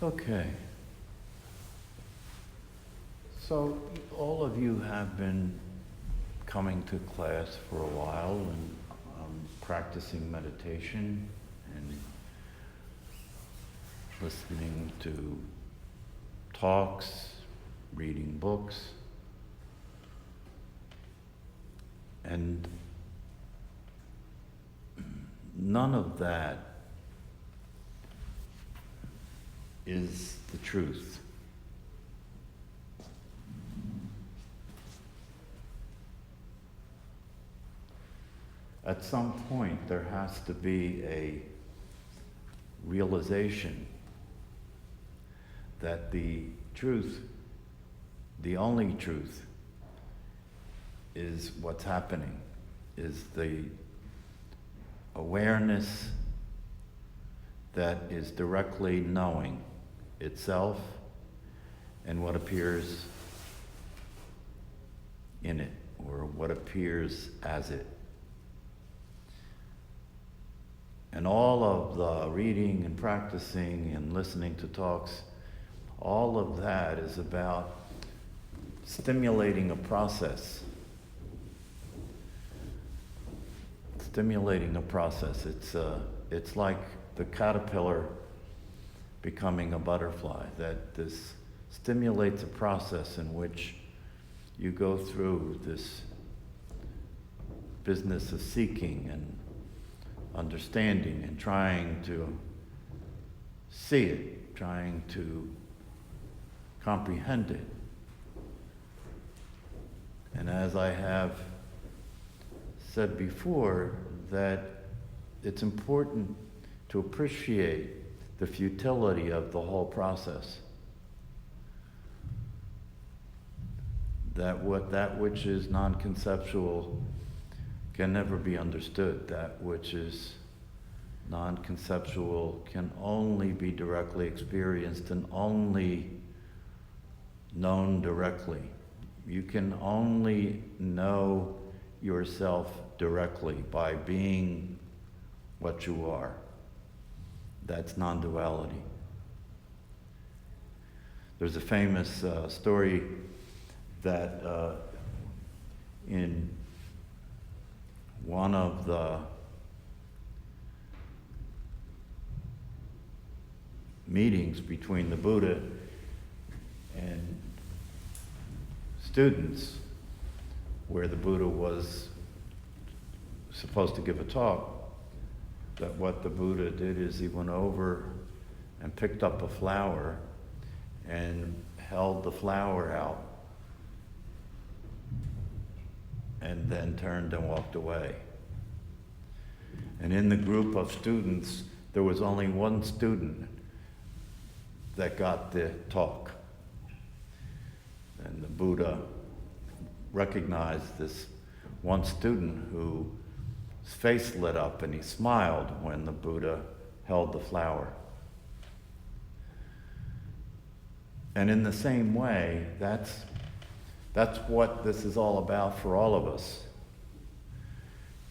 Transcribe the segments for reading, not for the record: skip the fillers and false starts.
Okay. So all of you have been coming to class for a while and practicing meditation and listening to talks, reading books, and none of that is the truth. At some point, there has to be a realization that the truth, the only truth, is what's happening, is the awareness that is directly knowing itself and what appears in it, or what appears as it. And all of the reading and practicing and listening to talks, all of that is about stimulating a process. Stimulating a process. It's like the caterpillar becoming a butterfly, that this stimulates a process in which you go through this business of seeking and understanding and trying to see it, trying to comprehend it. And as I have said before, that it's important to appreciate the futility of the whole process. That which is non-conceptual can never be understood. That which is non-conceptual can only be directly experienced and only known directly. You can only know yourself directly by being what you are. That's non-duality. There's a famous story that in one of the meetings between the Buddha and students, where the Buddha was supposed to give a talk, that what the Buddha did is he went over and picked up a flower and held the flower out and then turned and walked away. And in the group of students, there was only one student that got the talk. And the Buddha recognized this one student whose face lit up and he smiled when the Buddha held the flower. And in the same way, that's what this is all about for all of us.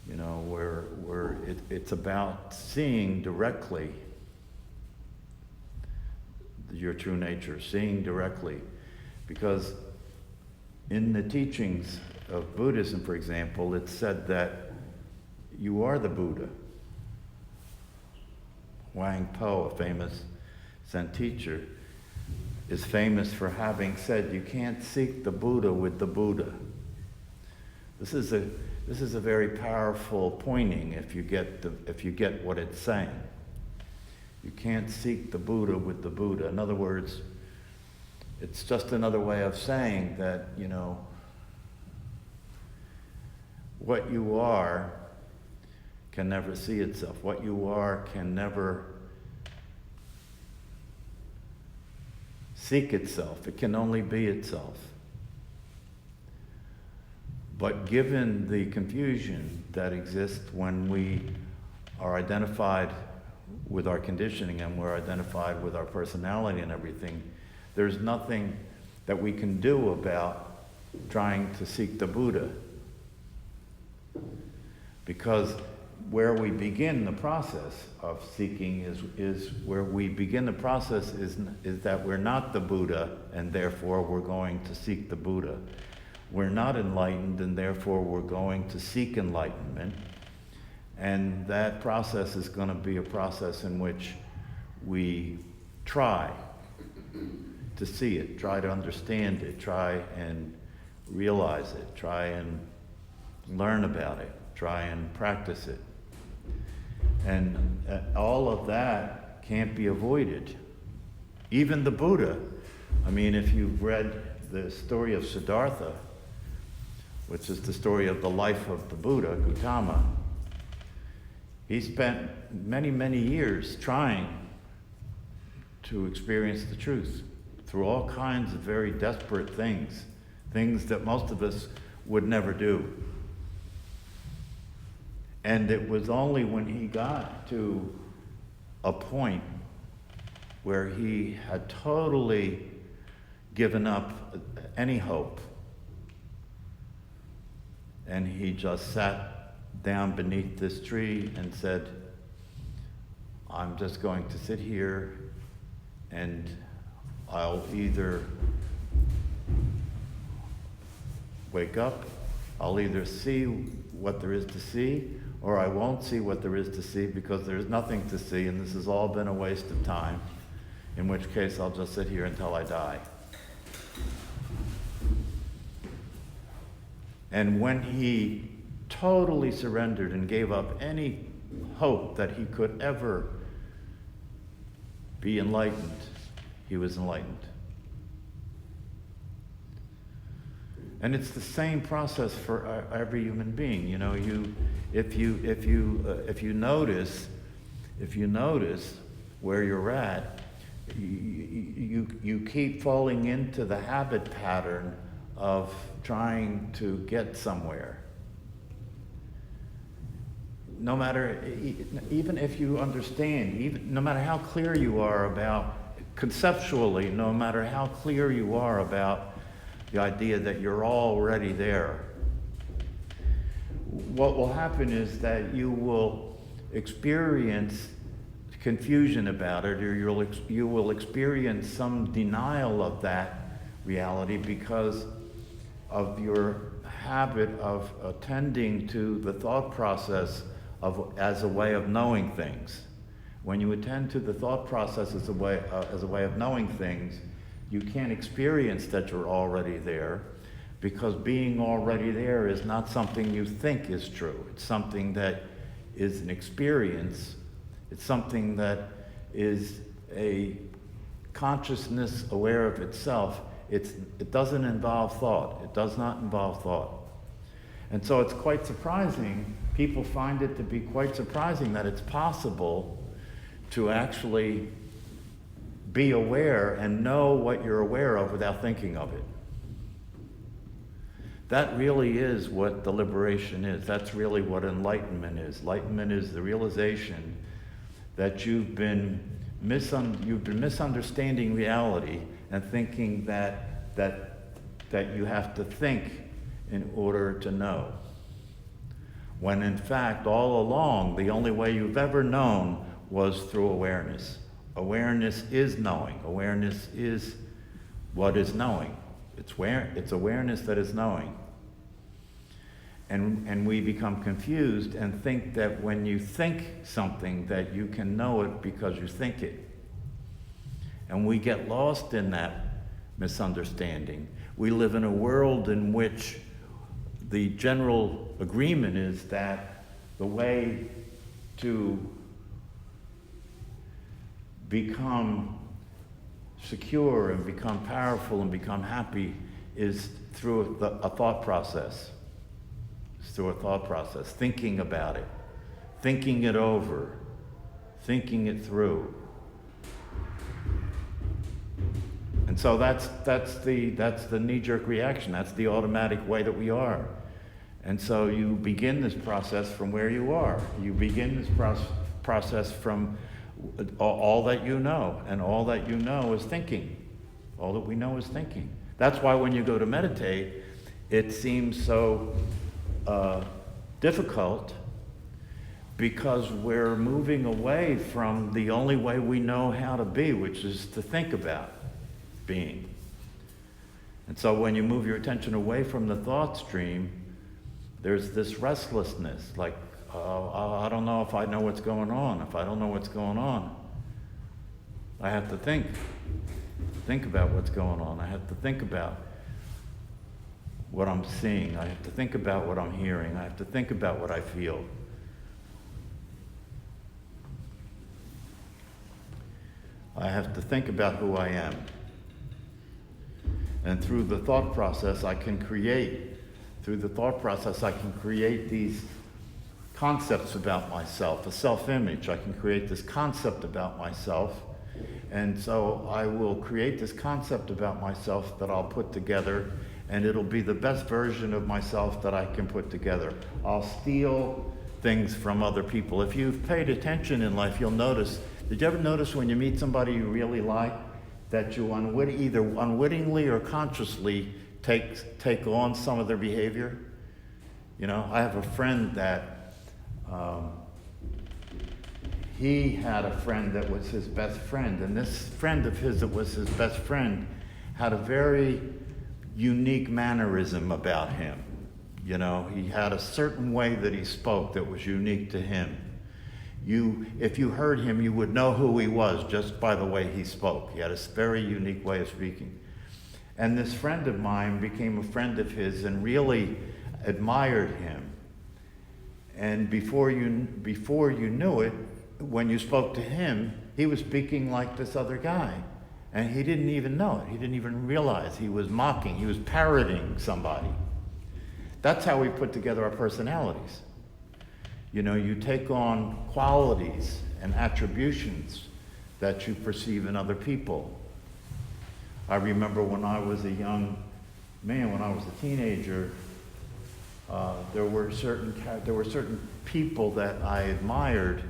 You know, it's about seeing directly your true nature, seeing directly. Because in the teachings of Buddhism, for example, it's said that you are the Buddha. Wang Po, a famous Zen teacher, is famous for having said, you can't seek the Buddha with the Buddha. This is a very powerful pointing if you get what it's saying. You can't seek the Buddha with the Buddha. In other words, it's just another way of saying that, you know, what you are can never see itself. What you are can never seek itself. It can only be itself. But given the confusion that exists when we are identified with our conditioning and we're identified with our personality and everything, there's nothing that we can do about trying to seek the Buddha. Because where we begin the process of seeking is where we begin the process is that we're not the Buddha, and therefore we're going to seek the Buddha. We're not enlightened, and therefore we're going to seek enlightenment. And that process is going to be a process in which we try to see it, try to understand it, try and realize it, try and learn about it, try and practice it. And all of that can't be avoided. Even the Buddha, I mean, if you've read the story of Siddhartha, which is the story of the life of the Buddha, Gautama, he spent many, many years trying to experience the truth through all kinds of very desperate things that most of us would never do. And it was only when he got to a point where he had totally given up any hope, and he just sat down beneath this tree and said, I'm just going to sit here and I'll either wake up, I'll either see what there is to see, or I won't see what there is to see because there's nothing to see, and this has all been a waste of time, in which case I'll just sit here until I die. And when he totally surrendered and gave up any hope that he could ever be enlightened, he was enlightened. And it's the same process for every human being. You know, if you notice where you're at, you keep falling into the habit pattern of trying to get somewhere. No matter, even if you understand, no matter how clear you are about, conceptually, no matter how clear you are about the idea that you're already there, what will happen is that you will experience confusion about it, or you will experience some denial of that reality because of your habit of attending to the thought process as a way of knowing things. When you attend to the thought process as a way of knowing things, you can't experience that you're already there, because being already there is not something you think is true. It's something that is an experience. It's something that is a consciousness aware of itself. It doesn't involve thought. It does not involve thought. And so it's quite surprising. People find it to be quite surprising that it's possible to actually be aware and know what you're aware of without thinking of it. That really is what the liberation is. That's really what enlightenment is. Enlightenment is the realization that you've been misunderstanding reality and thinking that you have to think in order to know. When in fact, all along, the only way you've ever known was through awareness. Awareness is knowing. Awareness is what is knowing. It's awareness that is knowing. And we become confused and think that when you think something that you can know it because you think it. And we get lost in that misunderstanding. We live in a world in which the general agreement is that the way to become secure and become powerful and become happy is through a thought process. It's through a thought process, thinking about it, thinking it over, thinking it through. And so that's the knee-jerk reaction. That's the automatic way that we are. And so you begin this process from where you are. You begin this process from all that you know, and all that you know is thinking. All that we know is thinking. That's why when you go to meditate, it seems so difficult, because we're moving away from the only way we know how to be, which is to think about being. And so when you move your attention away from the thought stream, there's this restlessness, like, I don't know if I know what's going on. If I don't know what's going on, I have to think about what's going on. I have to think about what I'm seeing. I have to think about what I'm hearing. I have to think about what I feel. I have to think about who I am. And through the thought process, I can create these concepts about myself, a self-image. I can create this concept about myself. And so I will create this concept about myself that I'll put together, and it'll be the best version of myself that I can put together. I'll steal things from other people. If you've paid attention in life, you'll notice, did you ever notice when you meet somebody you really like, that you either unwittingly or consciously take on some of their behavior? You know, I have a friend that he had a friend that was his best friend, and this friend of his that was his best friend had a very unique mannerism about him. You know, he had a certain way that he spoke that was unique to him. If you heard him, you would know who he was just by the way he spoke. He had a very unique way of speaking. And this friend of mine became a friend of his and really admired him. And before you knew it, when you spoke to him, he was speaking like this other guy. And he didn't even know it. He didn't even realize he was mocking. He was parroting somebody. That's how we put together our personalities. You know, you take on qualities and attributions that you perceive in other people. I remember when I was a young man, when I was a teenager, there were certain people that I admired.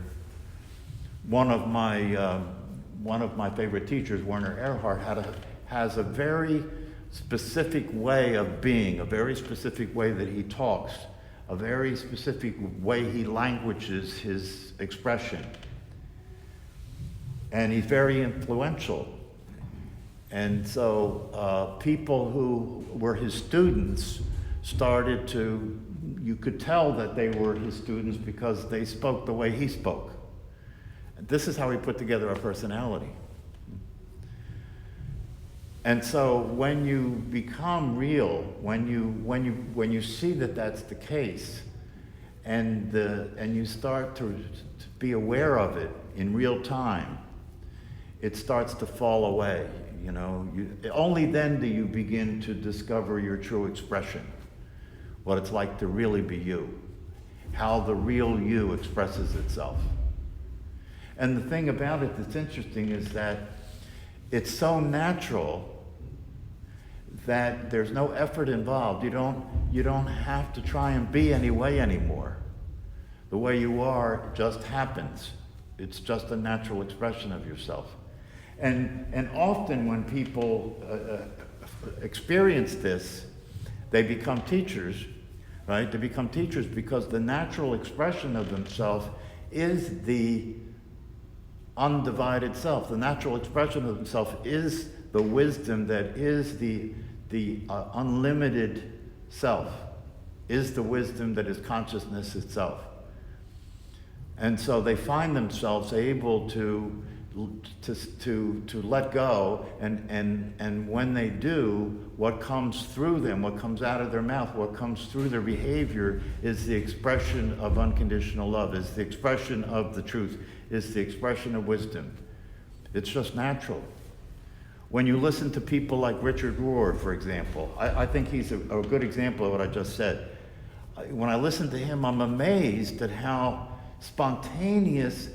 One of my favorite teachers, Werner Erhard, has a very specific way of being, a very specific way that he talks, a very specific way he languages his expression. And he's very influential. And so people who were his students you could tell that they were his students because they spoke the way he spoke. This is how we put together our personality. And so when you become real, when you see that that's the case, and you start to be aware of it in real time, it starts to fall away. You know, only then do you begin to discover your true expression, what it's like to really be you, how the real you expresses itself. And the thing about it that's interesting is that it's so natural that there's no effort involved. You don't have to try and be any way anymore. The way you are just happens. It's just a natural expression of yourself. And often when people experience this, they become teachers, right? They become teachers because the natural expression of themselves is the undivided self. The natural expression of themselves is the wisdom that is the unlimited self, is the wisdom that is consciousness itself. And so they find themselves able to let go, and when they do, what comes through them, what comes out of their mouth, what comes through their behavior is the expression of unconditional love, is the expression of the truth, is the expression of wisdom. It's just natural. When you listen to people like Richard Rohr, for example, I think he's a good example of what I just said. When I listen to him, I'm amazed at how spontaneous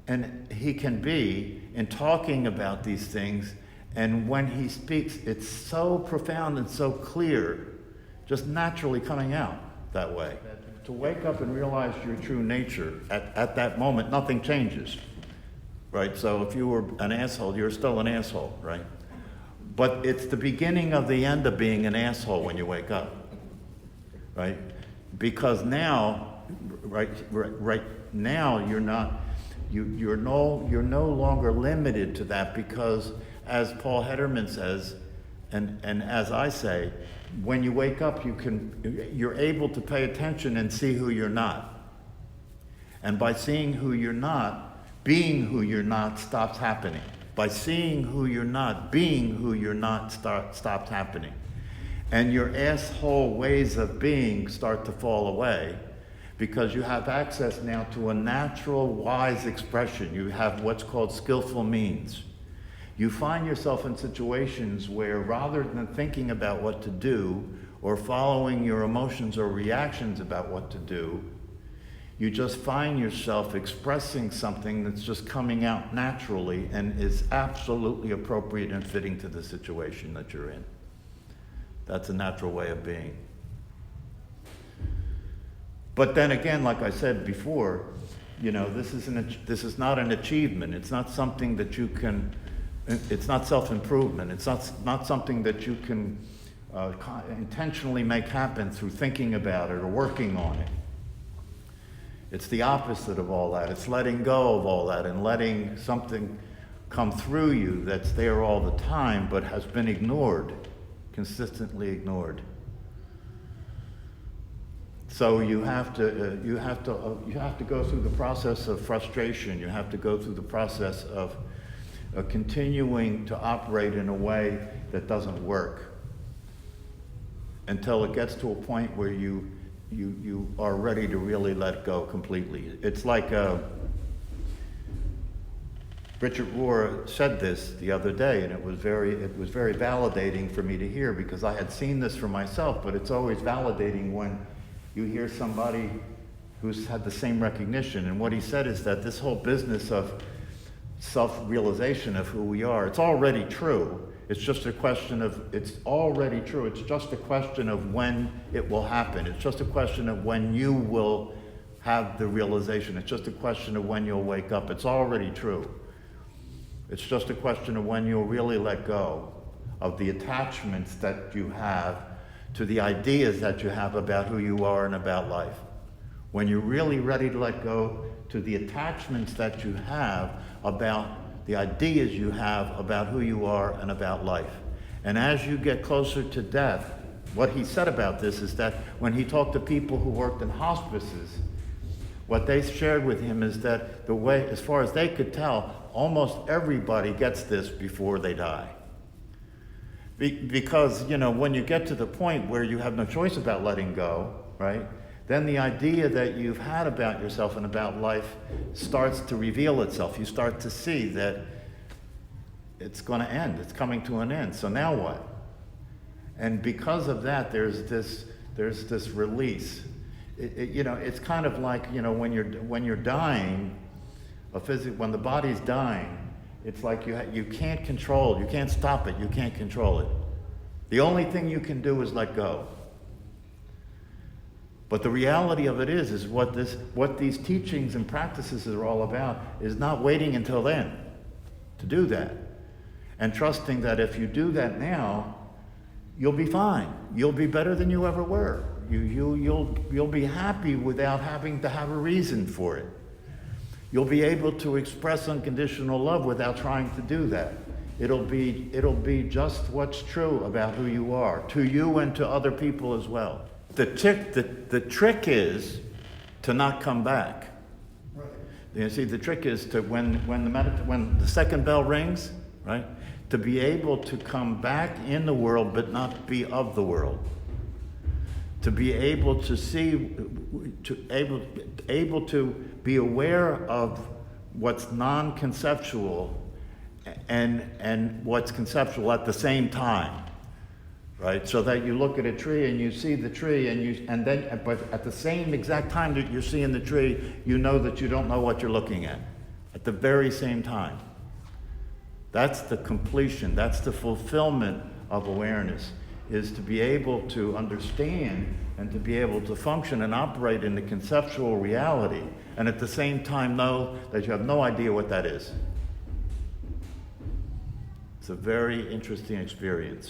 and he can be in talking about these things, and when he speaks, it's so profound and so clear, just naturally coming out that way. To wake up and realize your true nature, at that moment, nothing changes, right? So if you were an asshole, you're still an asshole, right? But it's the beginning of the end of being an asshole when you wake up, right? Because now right now, you're no longer limited to that, because as Paul Hederman says, and as I say, when you wake up, you're able to pay attention and see who you're not. And by seeing who you're not, being who you're not stops happening. By seeing who you're not, being who you're not stops happening. And your asshole ways of being start to fall away, because you have access now to a natural, wise expression. You have what's called skillful means. You find yourself in situations where, rather than thinking about what to do or following your emotions or reactions about what to do, you just find yourself expressing something that's just coming out naturally and is absolutely appropriate and fitting to the situation that you're in. That's a natural way of being. But then again, like I said before, this is not an achievement. It's not something that you can, it's not self-improvement. It's not something that you can intentionally make happen through thinking about it or working on it. It's the opposite of all that. It's letting go of all that and letting something come through you that's there all the time but has been ignored, consistently ignored. So you have to go through the process of frustration. You have to go through the process of continuing to operate in a way that doesn't work until it gets to a point where you are ready to really let go completely. It's like Richard Rohr said this the other day, and it was very validating for me to hear, because I had seen this for myself, but it's always validating when you hear somebody who's had the same recognition. And what he said is that this whole business of self-realization of who we are, it's already true. It's just a question of, it's already true. It's just a question of when it will happen. It's just a question of when you will have the realization. It's just a question of when you'll wake up. It's already true. It's just a question of when you'll really let go of the attachments that you have to the ideas that you have about who you are and about life. When you're really ready to let go to the attachments that you have about the ideas you have about who you are and about life. And as you get closer to death, what he said about this is that when he talked to people who worked in hospices, what they shared with him is that the way, as far as they could tell, almost everybody gets this before they die. Because, when you get to the point where you have no choice about letting go, right, then the idea that you've had about yourself and about life starts to reveal itself. You start to see that it's going to end. It's coming to an end. So now what? And because of that, there's this release. It's kind of like, when you're dying, when the body's dying, it's like you can't control, you can't stop it, you can't control it. The only thing you can do is let go. But the reality of it is what these teachings and practices are all about is not waiting until then to do that. And trusting that if you do that now, you'll be fine. You'll be better than you ever were. You'll be happy without having to have a reason for it. You'll be able to express unconditional love without trying to do that. It'll be just what's true about who you are, to you and to other people as well. The trick is to not come back. Right. You see, the trick is to when the second bell rings, right, to be able to come back in the world but not be of the world. To be able to see, able to be aware of what's non-conceptual and what's conceptual at the same time, right? So that you look at a tree and you see the tree, but at the same exact time that you're seeing the tree, you know that you don't know what you're looking at the very same time. That's the completion. That's the fulfillment of awareness. Is to be able to understand and to be able to function and operate in the conceptual reality, and at the same time know that you have no idea what that is. It's a very interesting experience.